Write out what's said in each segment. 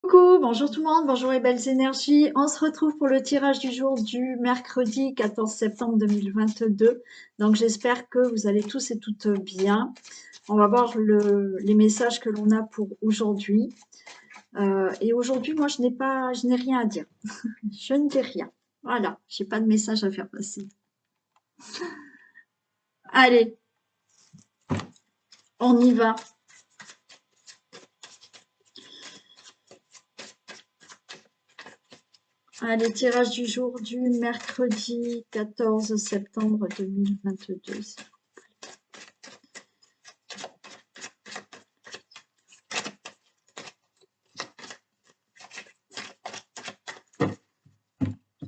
Coucou, bonjour tout le monde, bonjour les belles énergies. On se retrouve pour le tirage du jour du mercredi 14 septembre 2022. Donc j'espère que vous allez tous et toutes bien. On va voir les messages que l'on a pour aujourd'hui. Et aujourd'hui, moi, je n'ai rien à dire. Je ne dis rien. Voilà, j'ai pas de message à faire passer. Allez, on y va. Allez, tirage du jour du mercredi 14 septembre 2022.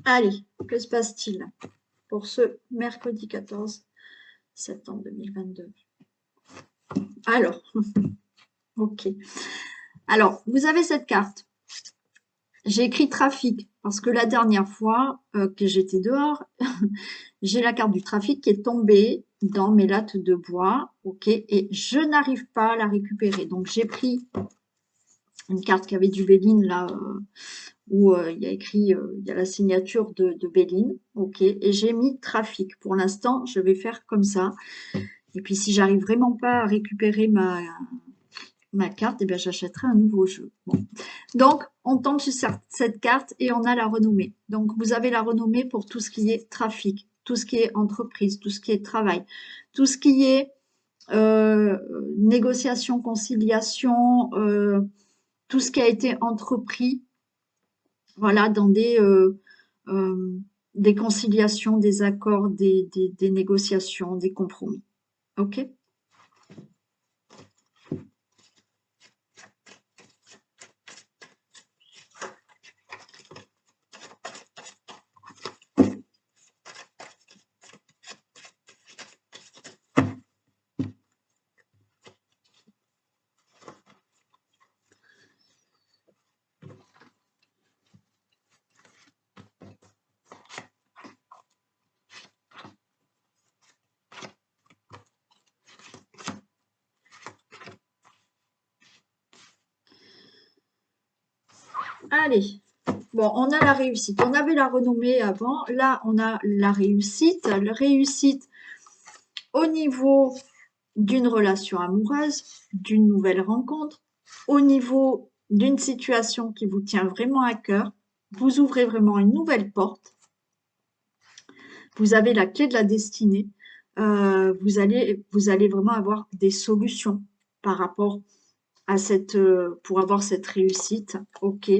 Allez, que se passe-t-il pour ce mercredi 14 septembre 2022? Alors, ok. Alors, vous avez cette carte. J'ai écrit trafic parce que la dernière fois que j'étais dehors, j'ai la carte du trafic qui est tombée dans mes lattes de bois, ok, et je n'arrive pas à la récupérer. Donc, j'ai pris une carte qui avait du Béline là, où il y a écrit, il y a la signature de Béline, ok, et j'ai mis trafic. Pour l'instant, je vais faire comme ça. Et puis, si j'arrive vraiment pas à récupérer ma carte, eh bien, j'achèterai un nouveau jeu. Bon. Donc, on tombe sur cette carte et on a la renommée. Donc, vous avez la renommée pour tout ce qui est trafic, tout ce qui est entreprise, tout ce qui est travail, tout ce qui est négociation, conciliation, tout ce qui a été entrepris, voilà, dans des conciliations, des accords, des négociations, des compromis. OK? Allez. Bon, on a la réussite. On avait la renommée avant. Là, on a la réussite. La réussite au niveau d'une relation amoureuse, d'une nouvelle rencontre, au niveau d'une situation qui vous tient vraiment à cœur. Vous ouvrez vraiment une nouvelle porte. Vous avez la clé de la destinée. Vous allez vraiment avoir des solutions par rapport à pour avoir cette réussite. Ok.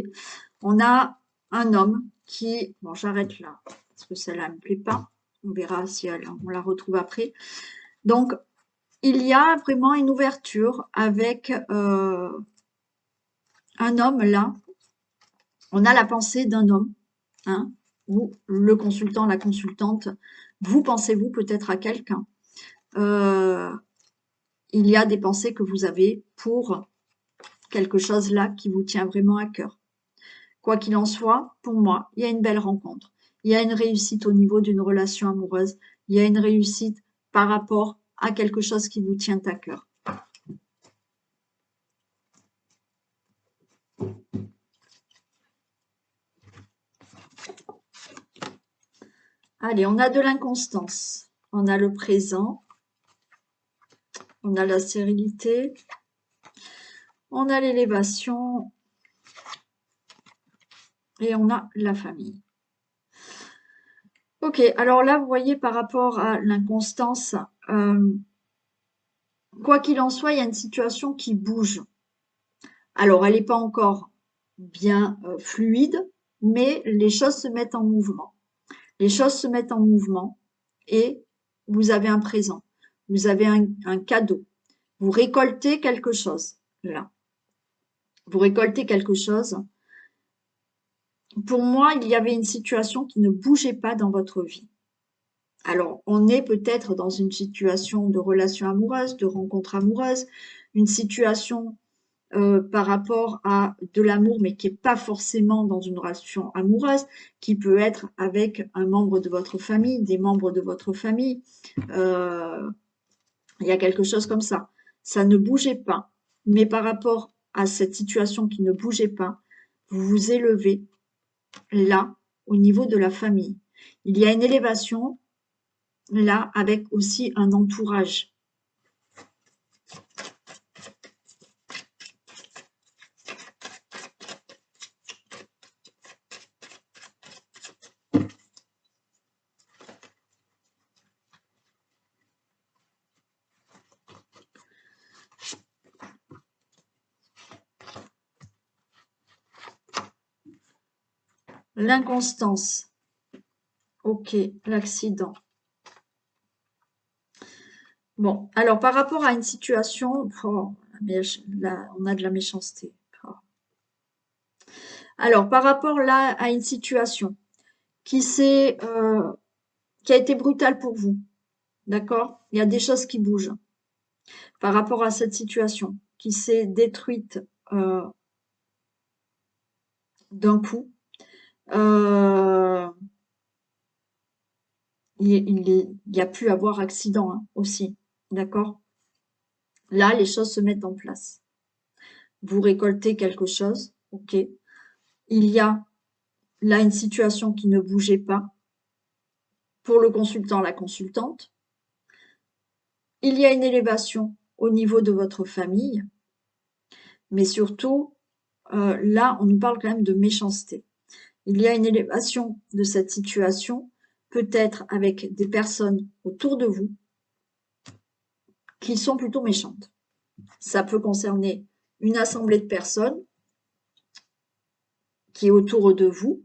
On a un homme qui, bon, j'arrête là parce que celle-là ne me plaît pas. On verra si on la retrouve après. Donc, il y a vraiment une ouverture avec un homme là. On a la pensée d'un homme, hein, ou le consultant, la consultante. Vous pensez-vous peut-être à quelqu'un. Euh, il y a des pensées que vous avez pour quelque chose là qui vous tient vraiment à cœur. Quoi qu'il en soit, pour moi, il y a une belle rencontre. Il y a une réussite au niveau d'une relation amoureuse. Il y a une réussite par rapport à quelque chose qui vous tient à cœur. Allez, on a de l'inconstance. On a le présent. On a la sérénité. On a l'élévation. Et on a la famille. Ok, alors là, vous voyez, par rapport à l'inconstance, quoi qu'il en soit, il y a une situation qui bouge. Alors, elle n'est pas encore bien fluide, mais les choses se mettent en mouvement. Les choses se mettent en mouvement et vous avez un présent, vous avez un cadeau, vous récoltez quelque chose, là. Vous récoltez quelque chose. Pour moi, il y avait une situation qui ne bougeait pas dans votre vie. Alors, on est peut-être dans une situation de relation amoureuse, de rencontre amoureuse, une situation par rapport à de l'amour, mais qui n'est pas forcément dans une relation amoureuse, qui peut être avec un membre de votre famille, des membres de votre famille. Il y a quelque chose comme ça. Ça ne bougeait pas. Mais par rapport à cette situation qui ne bougeait pas, vous vous élevez là, au niveau de la famille. Il y a une élévation là, avec aussi un entourage. L'inconstance. Ok, l'accident. Bon, alors par rapport à une situation, oh, là, on a de la méchanceté. Oh. Alors, par rapport là à une situation qui qui a été brutale pour vous, d'accord? Il y a des choses qui bougent par rapport à cette situation qui s'est détruite d'un coup. Il y a pu avoir accident hein, aussi, d'accord? Là, les choses se mettent en place. Vous récoltez quelque chose, ok? Il y a là une situation qui ne bougeait pas pour le consultant, la consultante. Il y a une élévation au niveau de votre famille, mais surtout, là, on nous parle quand même de méchanceté. Il y a une élévation de cette situation, peut-être avec des personnes autour de vous qui sont plutôt méchantes. Ça peut concerner une assemblée de personnes qui est autour de vous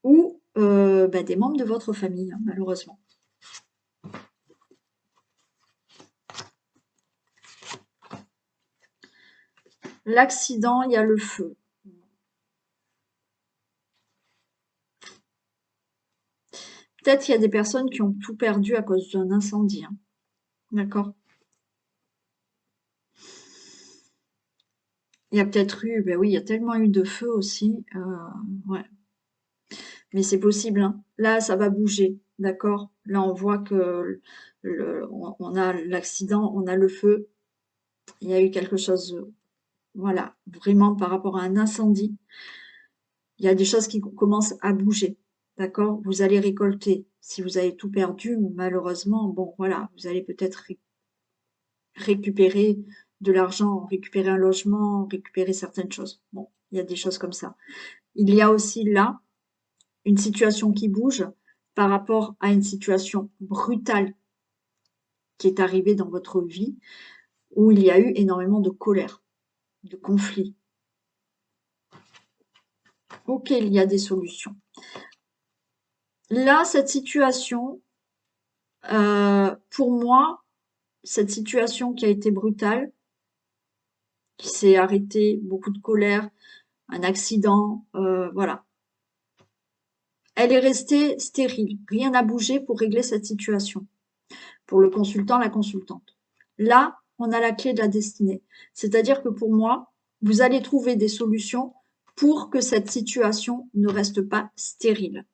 ou des membres de votre famille, hein, malheureusement. L'accident, il y a le feu. Peut-être qu'il y a des personnes qui ont tout perdu à cause d'un incendie. Hein. D'accord? Il y a peut-être eu, ben oui, il y a tellement eu de feu aussi. Ouais. Mais c'est possible. Hein. Là, ça va bouger. D'accord? Là, on voit que on a l'accident, on a le feu. Il y a eu quelque chose, voilà, vraiment par rapport à un incendie. Il y a des choses qui commencent à bouger. D'accord? Vous allez récolter. Si vous avez tout perdu, malheureusement, bon, voilà, vous allez peut-être récupérer de l'argent, récupérer un logement, récupérer certaines choses. Bon, il y a des choses comme ça. Il y a aussi là une situation qui bouge par rapport à une situation brutale qui est arrivée dans votre vie où il y a eu énormément de colère, de conflits. Ok, il y a des solutions. Là, cette situation, pour moi, cette situation qui a été brutale, qui s'est arrêtée, beaucoup de colère, un accident, voilà. Elle est restée stérile. Rien n'a bougé pour régler cette situation. Pour le consultant, la consultante. Là, on a la clé de la destinée. C'est-à-dire que pour moi, vous allez trouver des solutions pour que cette situation ne reste pas stérile.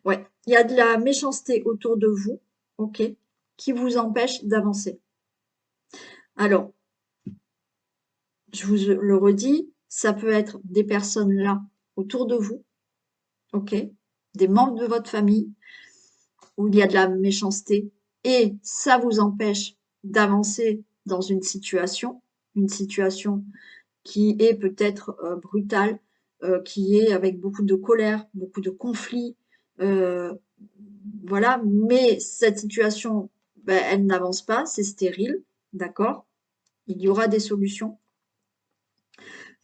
Ouais, il y a de la méchanceté autour de vous, ok, qui vous empêche d'avancer. Alors, je vous le redis, ça peut être des personnes là autour de vous, ok, des membres de votre famille où il y a de la méchanceté et ça vous empêche d'avancer dans une situation qui est peut-être brutale, qui est avec beaucoup de colère, beaucoup de conflits, voilà, mais cette situation, ben, elle n'avance pas, c'est stérile, d'accord? Il y aura des solutions.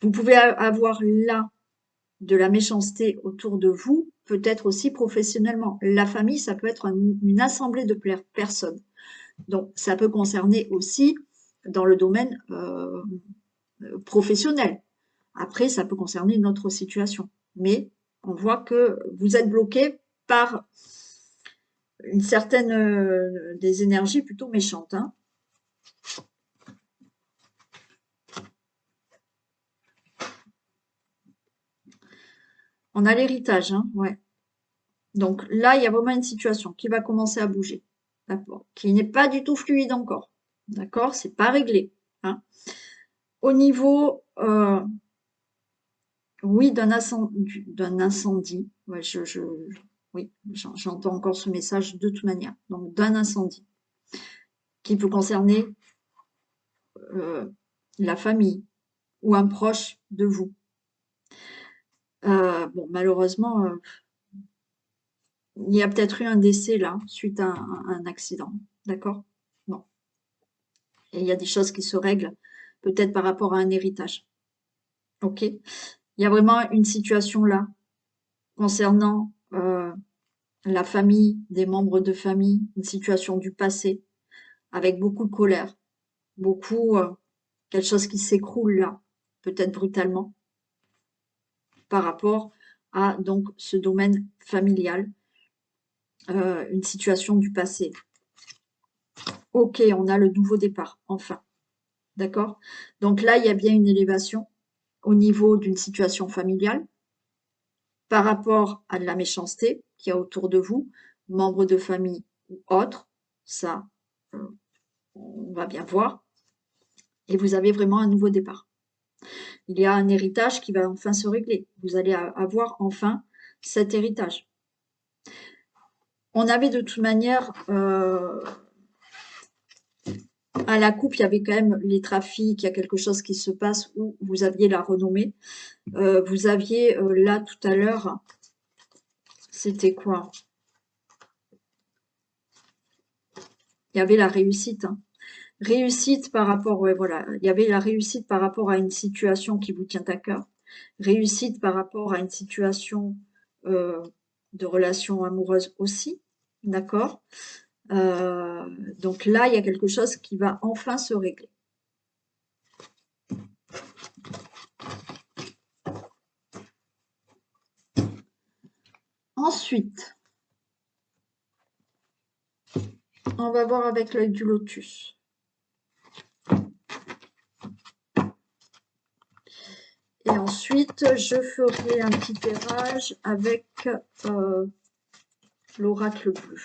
Vous pouvez avoir là de la méchanceté autour de vous, peut-être aussi professionnellement. La famille, ça peut être une assemblée de personnes. Donc, ça peut concerner aussi dans le domaine professionnel. Après, ça peut concerner une autre situation. Mais on voit que vous êtes bloqué par une certaine des énergies plutôt méchantes. Hein. On a l'héritage, hein, ouais. Donc là, il y a vraiment une situation qui va commencer à bouger, d'accord, qui n'est pas du tout fluide encore, d'accord, c'est pas réglé. Hein. Au niveau, oui, d'un incendie. Ouais, oui, j'entends encore ce message de toute manière. Donc, d'un incendie qui peut concerner la famille ou un proche de vous. Bon, malheureusement, il y a peut-être eu un décès là, suite à un accident. D'accord? Bon. Et il y a des choses qui se règlent, peut-être par rapport à un héritage. OK? Il y a vraiment une situation là, concernant la famille, des membres de famille, une situation du passé, avec beaucoup de colère, beaucoup, quelque chose qui s'écroule là, peut-être brutalement, par rapport à donc ce domaine familial, une situation du passé. Ok, on a le nouveau départ, enfin. D'accord? Donc là, il y a bien une élévation au niveau d'une situation familiale par rapport à de la méchanceté qu'il y a autour de vous, membres de famille ou autres. Ça, on va bien voir. Et vous avez vraiment un nouveau départ. Il y a un héritage qui va enfin se régler. Vous allez avoir enfin cet héritage. On avait de toute manière, à la coupe, il y avait quand même les trafics, il y a quelque chose qui se passe où vous aviez la renommée. Vous aviez là tout à l'heure, c'était quoi? Il y avait la réussite. Hein. Réussite par rapport, ouais, voilà, il y avait la réussite par rapport à une situation qui vous tient à cœur. Réussite par rapport à une situation de relation amoureuse aussi, d'accord? Donc là, il y a quelque chose qui va enfin se régler. Ensuite, on va voir avec l'œil du lotus. Et ensuite, je ferai un petit tirage avec l'oracle bleu.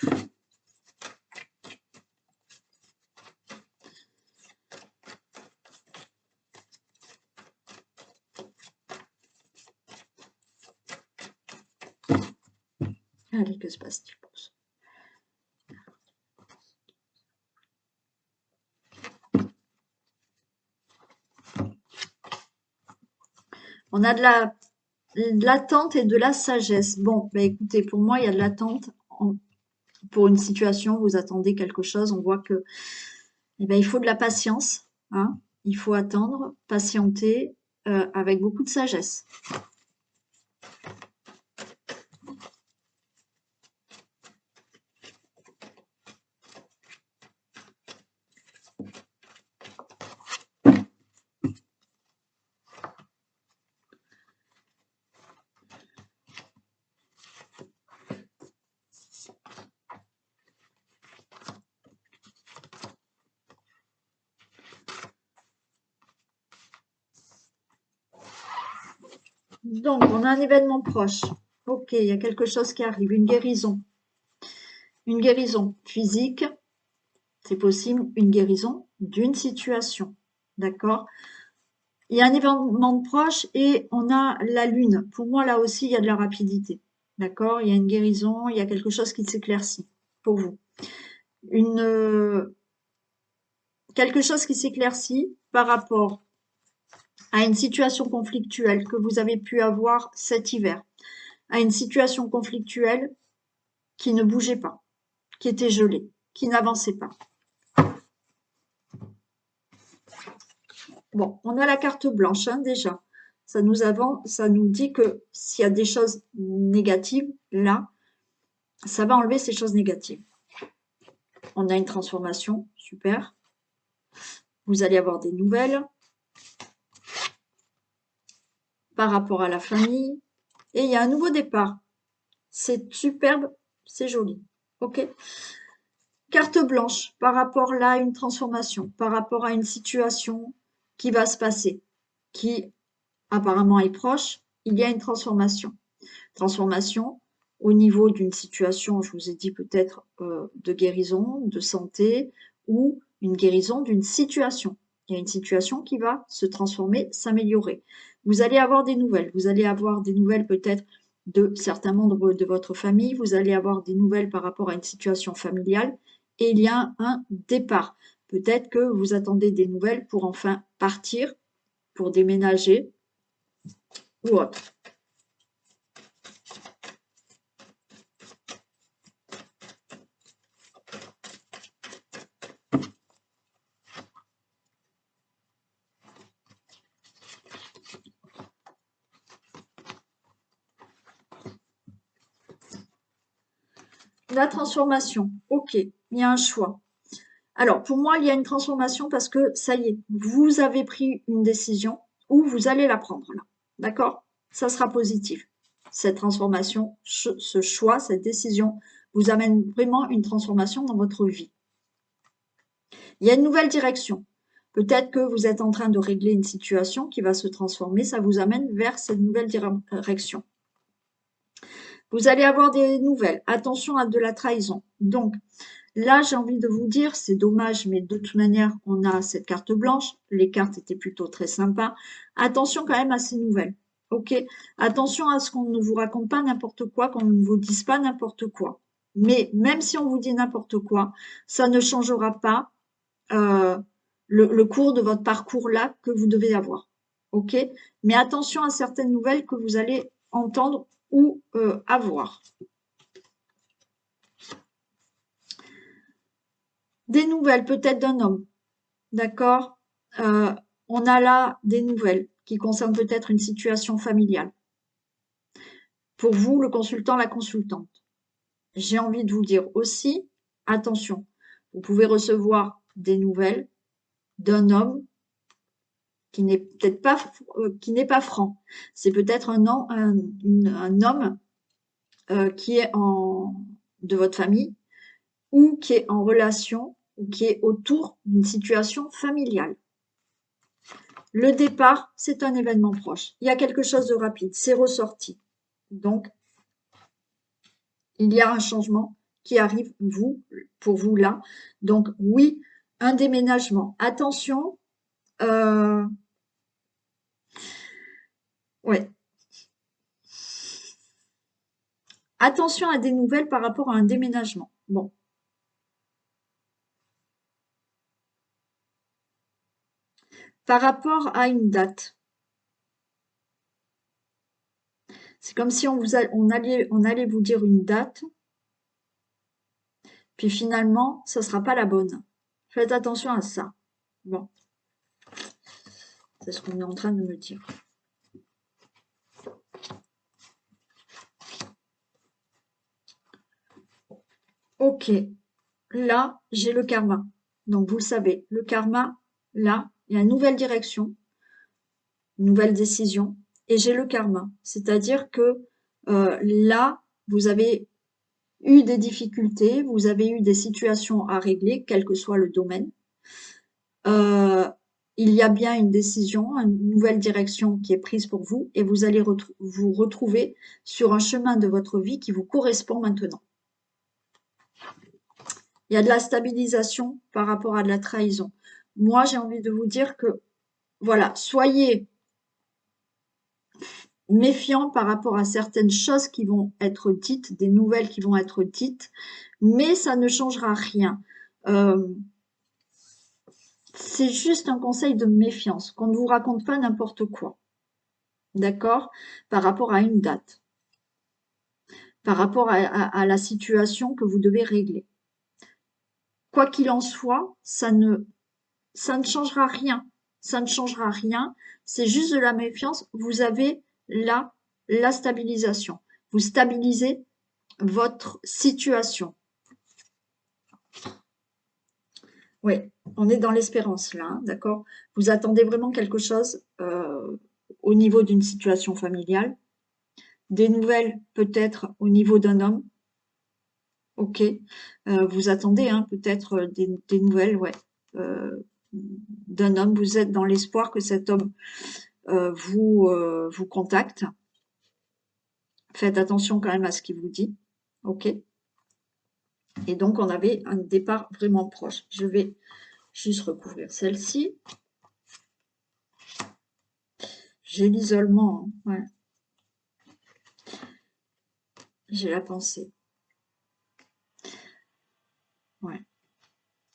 Allez, que se passe-t-il pour ça? On a de l'attente et de la sagesse. Bon, bah écoutez, pour moi, il y a de l'attente pour une situation, vous attendez quelque chose, on voit que eh ben, il faut de la patience, hein, il faut attendre, patienter avec beaucoup de sagesse. Donc, on a un événement proche. Ok, il y a quelque chose qui arrive, une guérison. Une guérison physique, c'est possible, une guérison d'une situation. D'accord? Il y a un événement de proche et on a la lune. Pour moi, là aussi, il y a de la rapidité. D'accord? Il y a une guérison, il y a quelque chose qui s'éclaircit pour vous. Quelque chose qui s'éclaircit par rapport à une situation conflictuelle que vous avez pu avoir cet hiver, à une situation conflictuelle qui ne bougeait pas, qui était gelée, qui n'avançait pas. Bon, on a la carte blanche hein, déjà. Ça nous dit que s'il y a des choses négatives, là, ça va enlever ces choses négatives. On a une transformation, super. Vous allez avoir des nouvelles par rapport à la famille. Et il y a un nouveau départ. C'est superbe, c'est joli. Ok. Carte blanche par rapport là à une transformation, par rapport à une situation qui va se passer, qui apparemment est proche, il y a une transformation. Transformation au niveau d'une situation, je vous ai dit peut-être de guérison, de santé, ou une guérison d'une situation. Il y a une situation qui va se transformer, s'améliorer. Vous allez avoir des nouvelles. Vous allez avoir des nouvelles peut-être de certains membres de votre famille. Vous allez avoir des nouvelles par rapport à une situation familiale. Et il y a un départ. Peut-être que vous attendez des nouvelles pour enfin partir, pour déménager ou autre. La transformation, ok, il y a un choix. Alors, pour moi, il y a une transformation parce que, ça y est, vous avez pris une décision ou vous allez la prendre là. D'accord? Ça sera positif. Cette transformation, ce choix, cette décision vous amène vraiment une transformation dans votre vie. Il y a une nouvelle direction. Peut-être que vous êtes en train de régler une situation qui va se transformer. Ça vous amène vers cette nouvelle direction. Vous allez avoir des nouvelles. Attention à de la trahison. Donc, là, j'ai envie de vous dire, c'est dommage, mais de toute manière, on a cette carte blanche. Les cartes étaient plutôt très sympas. Attention quand même à ces nouvelles. Ok? Attention à ce qu'on ne vous raconte pas n'importe quoi, qu'on ne vous dise pas n'importe quoi. Mais même si on vous dit n'importe quoi, ça ne changera pas le cours de votre parcours là que vous devez avoir. Ok? Mais attention à certaines nouvelles que vous allez entendre ou avoir. Des nouvelles peut-être d'un homme, d'accord? On a là des nouvelles qui concernent peut-être une situation familiale. Pour vous, le consultant, la consultante. J'ai envie de vous dire aussi, attention, vous pouvez recevoir des nouvelles d'un homme qui n'est peut-être pas, qui n'est pas franc. C'est peut-être un homme qui est de votre famille ou qui est en relation ou qui est autour d'une situation familiale. Le départ, c'est un événement proche. Il y a quelque chose de rapide, c'est ressorti. Donc, il y a un changement qui arrive, pour vous là. Donc, oui, un déménagement. Attention, ouais. Attention à des nouvelles par rapport à un déménagement. Bon. Par rapport à une date. C'est comme si on allait vous dire une date, puis finalement, ça ne sera pas la bonne. Faites attention à ça. Bon. C'est ce qu'on est en train de me dire. Ok. Là, j'ai le karma. Donc, vous le savez, le karma, là, il y a une nouvelle direction, une nouvelle décision, et j'ai le karma. C'est-à-dire que là, vous avez eu des difficultés, vous avez eu des situations à régler, quel que soit le domaine. Il y a bien une décision, une nouvelle direction qui est prise pour vous, et vous allez vous retrouver sur un chemin de votre vie qui vous correspond maintenant. Il y a de la stabilisation par rapport à de la trahison. Moi, j'ai envie de vous dire que, voilà, soyez méfiants par rapport à certaines choses qui vont être dites, des nouvelles qui vont être dites, mais ça ne changera rien. C'est juste un conseil de méfiance, qu'on ne vous raconte pas n'importe quoi. D'accord? Par rapport à une date. Par rapport à la situation que vous devez régler. Quoi qu'il en soit, ça ne changera rien. Ça ne changera rien. C'est juste de la méfiance. Vous avez là la stabilisation. Vous stabilisez votre situation. Oui, on est dans l'espérance là, hein, d'accord? Vous attendez vraiment quelque chose au niveau d'une situation familiale. Des nouvelles peut-être au niveau d'un homme. Ok. Vous attendez hein, peut-être des nouvelles, ouais. D'un homme. Vous êtes dans l'espoir que cet homme vous contacte. Faites attention quand même à ce qu'il vous dit. Ok. Et donc, on avait un départ vraiment proche. Je vais juste recouvrir celle-ci. J'ai l'isolement, hein, ouais. J'ai la pensée. Ouais.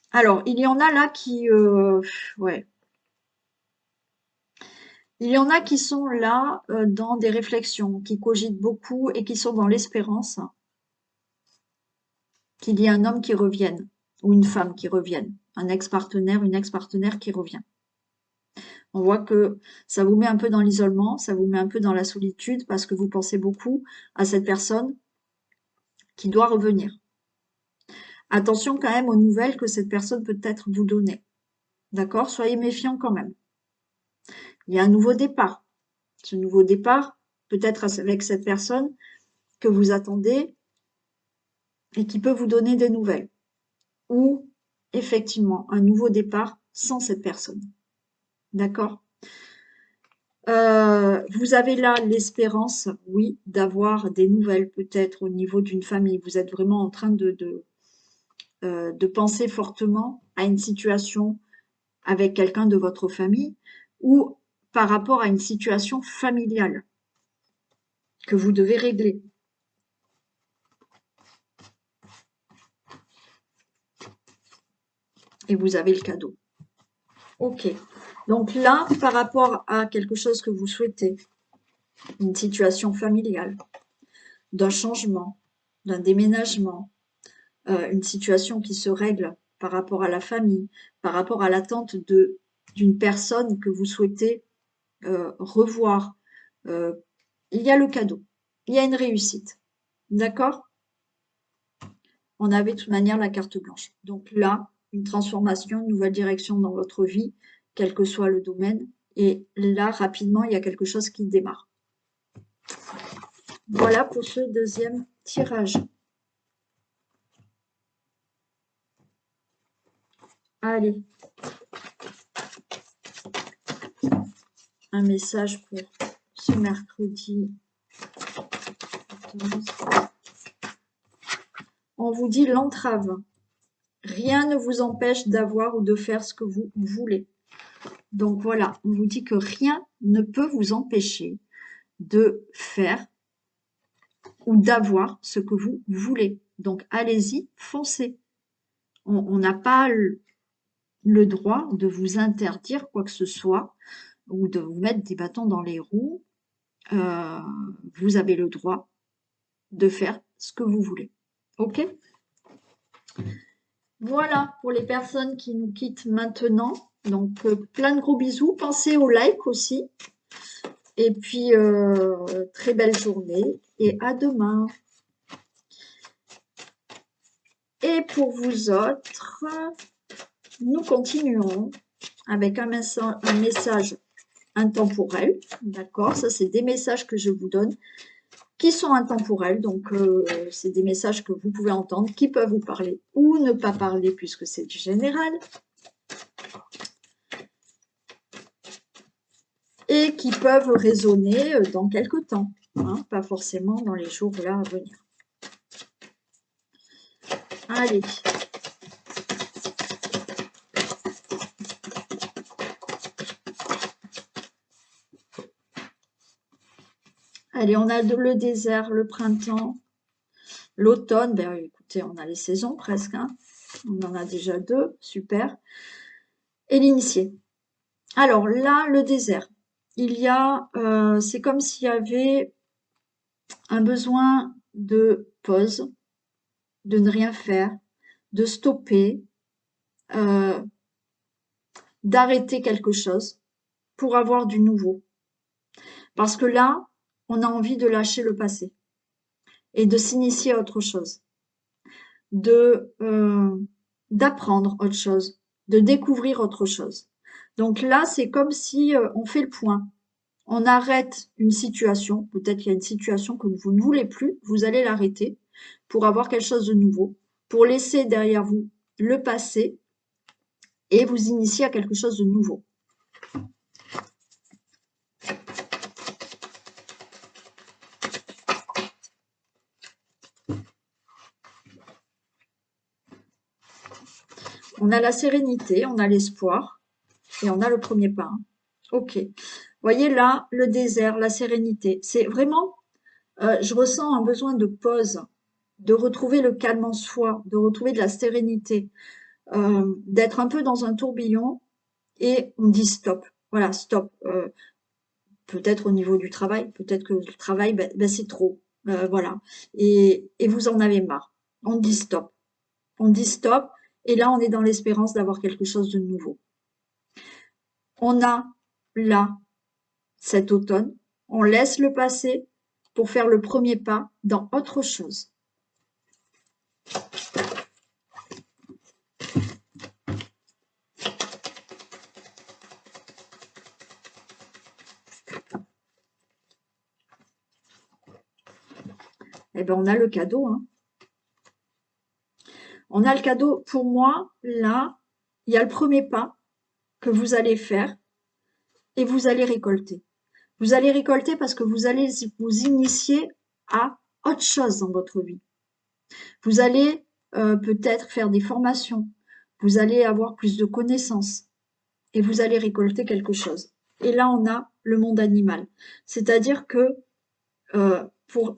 Alors, il y en a là qui... ouais. Il y en a qui sont là dans des réflexions, qui cogitent beaucoup et qui sont dans l'espérance qu'il y ait un homme qui revienne ou une femme qui revienne, un ex-partenaire, une ex-partenaire qui revient. On voit que ça vous met un peu dans l'isolement, ça vous met un peu dans la solitude parce que vous pensez beaucoup à cette personne qui doit revenir. Attention quand même aux nouvelles que cette personne peut être vous donner. D'accord? Soyez méfiants quand même. Il y a un nouveau départ. Ce nouveau départ, peut-être avec cette personne que vous attendez et qui peut vous donner des nouvelles. Ou effectivement un nouveau départ sans cette personne. D'accord? Vous avez là l'espérance, oui, d'avoir des nouvelles peut-être au niveau d'une famille. Vous êtes vraiment en train de penser fortement à une situation avec quelqu'un de votre famille ou par rapport à une situation familiale que vous devez régler. Et vous avez le cadeau. Ok. Donc là, par rapport à quelque chose que vous souhaitez, une situation familiale, d'un changement, d'un déménagement, une situation qui se règle par rapport à la famille, par rapport à l'attente d'une personne que vous souhaitez revoir, euh, il y a le cadeau, il y a une réussite. D'accord? On avait de toute manière la carte blanche. Donc là, une transformation, une nouvelle direction dans votre vie, quel que soit le domaine. Et là, rapidement, il y a quelque chose qui démarre. Voilà pour ce deuxième tirage. Allez. Un message pour ce mercredi 14. On vous dit l'entrave. Rien ne vous empêche d'avoir ou de faire ce que vous voulez. Donc voilà, on vous dit que rien ne peut vous empêcher de faire ou d'avoir ce que vous voulez. Donc allez-y, foncez. On n'a pas le droit de vous interdire quoi que ce soit ou de vous mettre des bâtons dans les roues. Vous avez le droit de faire ce que vous voulez. Ok? Voilà pour les personnes qui nous quittent maintenant. Donc plein de gros bisous. Pensez au like aussi. Et puis très belle journée et à demain. Et pour vous autres, nous continuons avec un message intemporel. D'accord? Ça, c'est des messages que je vous donne qui sont intemporels. Donc, c'est des messages que vous pouvez entendre, qui peuvent vous parler ou ne pas parler puisque c'est du général. Et qui peuvent résonner dans quelques temps. Hein, pas forcément dans les jours là à venir. Allez. Allez, on a le désert, le printemps, l'automne. Ben écoutez, on a les saisons presque. Hein. On en a déjà 2, super. Et l'initié. Alors là, le désert. Il y a, c'est comme s'il y avait un besoin de pause, de ne rien faire, de stopper, d'arrêter quelque chose pour avoir du nouveau. Parce que là, on a envie de lâcher le passé et de s'initier à autre chose, d'apprendre autre chose, de découvrir autre chose. Donc là, c'est comme si on fait le point. On arrête une situation, peut-être qu'il y a une situation que vous ne voulez plus, vous allez l'arrêter pour avoir quelque chose de nouveau, pour laisser derrière vous le passé et vous initier à quelque chose de nouveau. On a la sérénité, on a l'espoir et on a le premier pas. Ok. Vous voyez là, le désert, la sérénité. C'est vraiment, je ressens un besoin de pause, de retrouver le calme en soi, de retrouver de la sérénité, d'être un peu dans un tourbillon et on dit stop. Voilà, stop. Peut-être au niveau du travail, peut-être que le travail, ben, c'est trop. Voilà. Et vous en avez marre. On dit stop. On dit stop. Et là, on est dans l'espérance d'avoir quelque chose de nouveau. On a là, cet automne, on laisse le passé pour faire le premier pas dans autre chose. Eh ben, on a le cadeau, hein. On a le cadeau. Pour moi, là, il y a le premier pas que vous allez faire et vous allez récolter. Vous allez récolter parce que vous allez vous initier à autre chose dans votre vie. Vous allez peut-être faire des formations. Vous allez avoir plus de connaissances et vous allez récolter quelque chose. Et là, on a le monde animal. C'est-à-dire que,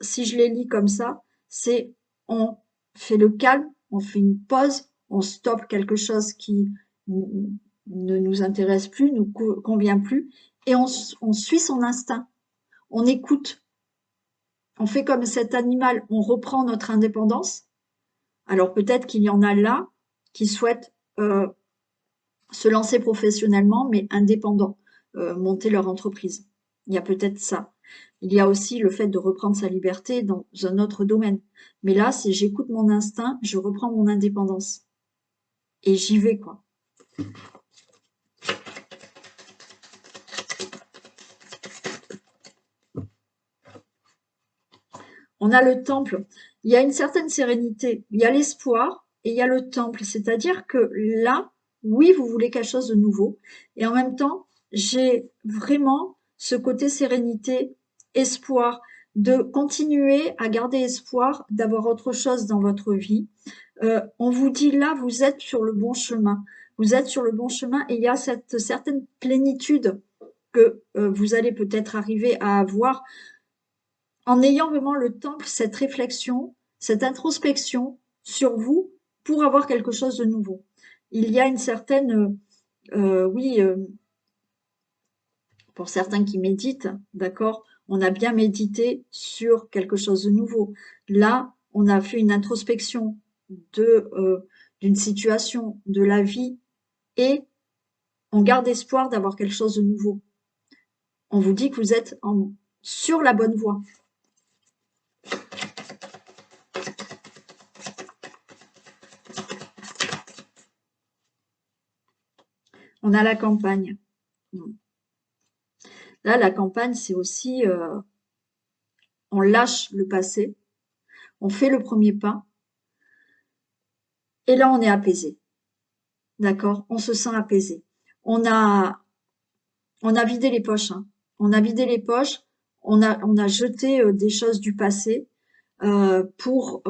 si je les lis comme ça, c'est on fait le calme, on fait une pause, on stoppe quelque chose qui ne nous intéresse plus, nous convient plus, et on suit son instinct, on écoute, on fait comme cet animal, on reprend notre indépendance. Alors peut-être qu'il y en a là qui souhaitent se lancer professionnellement, mais indépendants, monter leur entreprise. Il y a peut-être ça. Il y a aussi le fait de reprendre sa liberté dans un autre domaine. Mais là, c'est j'écoute mon instinct, je reprends mon indépendance. Et j'y vais, quoi. On a le temple. Il y a une certaine sérénité. Il y a l'espoir et il y a le temple. C'est-à-dire que là, oui, vous voulez quelque chose de nouveau. Et en même temps, j'ai vraiment ce côté sérénité, espoir, de continuer à garder espoir, d'avoir autre chose dans votre vie. On vous dit là, vous êtes sur le bon chemin. Vous êtes sur le bon chemin et il y a cette certaine plénitude que vous allez peut-être arriver à avoir en ayant vraiment le temps, cette réflexion, cette introspection sur vous pour avoir quelque chose de nouveau. Il y a une certaine, oui, pour certains qui méditent, d'accord, on a bien médité sur quelque chose de nouveau. Là, on a fait une introspection d'une situation, de la vie, et on garde espoir d'avoir quelque chose de nouveau. On vous dit que vous êtes sur la bonne voie. On a la campagne. Là, la campagne, c'est aussi, on lâche le passé, on fait le premier pas, et là, on est apaisé. D'accord? On se sent apaisé. On a vidé les poches, hein. On a vidé les poches, on a jeté des choses du passé pour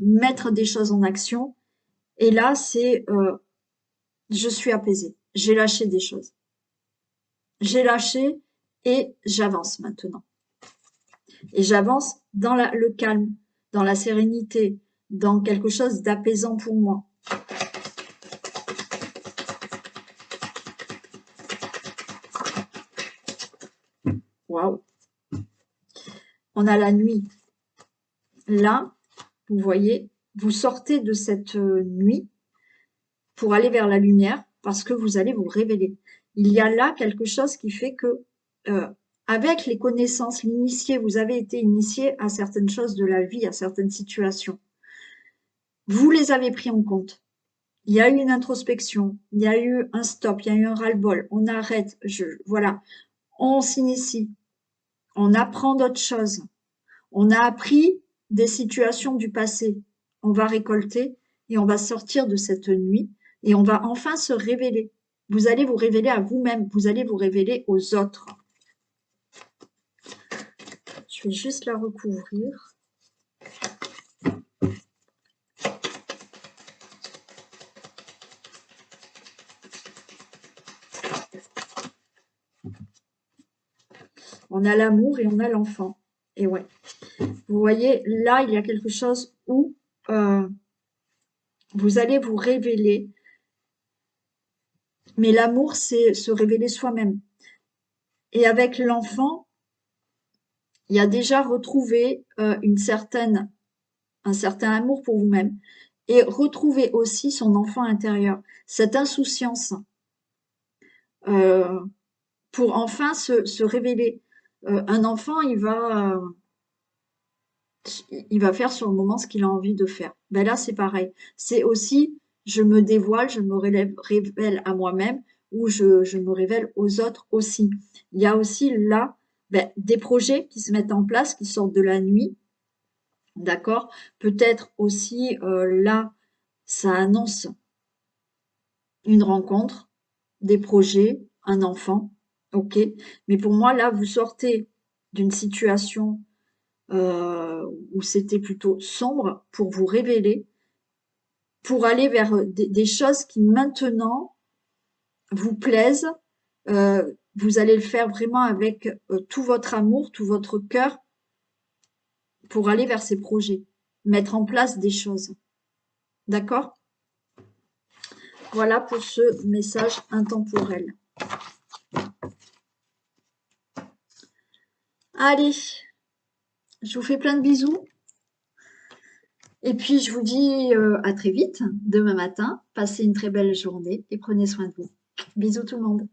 mettre des choses en action. Et là, c'est je suis apaisée. J'ai lâché des choses. J'ai lâché et j'avance maintenant. Et j'avance dans le calme, dans la sérénité, dans quelque chose d'apaisant pour moi. Waouh! On a la nuit. Là, vous voyez, vous sortez de cette nuit pour aller vers la lumière parce que vous allez vous révéler. Il y a là quelque chose qui fait que, avec les connaissances, l'initié, vous avez été initié à certaines choses de la vie, à certaines situations. Vous les avez pris en compte. Il y a eu une introspection, il y a eu un stop, il y a eu un ras-le-bol. On arrête, voilà. On s'initie, on apprend d'autres choses. On a appris des situations du passé. On va récolter et on va sortir de cette nuit et on va enfin se révéler. Vous allez vous révéler à vous-même, vous allez vous révéler aux autres. Je vais juste la recouvrir. On a l'amour et on a l'enfant. Et ouais. Vous voyez, là, il y a quelque chose où vous allez vous révéler. Mais l'amour, c'est se révéler soi-même. Et avec l'enfant, il y a déjà retrouvé un certain amour pour vous-même. Et retrouver aussi son enfant intérieur. Cette insouciance. Pour enfin se révéler. Un enfant, il va faire sur le moment ce qu'il a envie de faire. Ben là, c'est pareil. C'est aussi, je me dévoile, je me révèle à moi-même ou je me révèle aux autres aussi. Il y a aussi là des projets qui se mettent en place, qui sortent de la nuit, d'accord? Peut-être aussi là, ça annonce une rencontre, des projets, un enfant, ok? Mais pour moi, là, vous sortez d'une situation où c'était plutôt sombre pour vous révéler, pour aller vers des choses qui maintenant vous plaisent. Vous allez le faire vraiment avec tout votre amour, tout votre cœur pour aller vers ces projets, mettre en place des choses. D'accord? Voilà pour ce message intemporel. Allez, je vous fais plein de bisous. Et puis, je vous dis à très vite, demain matin. Passez une très belle journée et prenez soin de vous. Bisous tout le monde.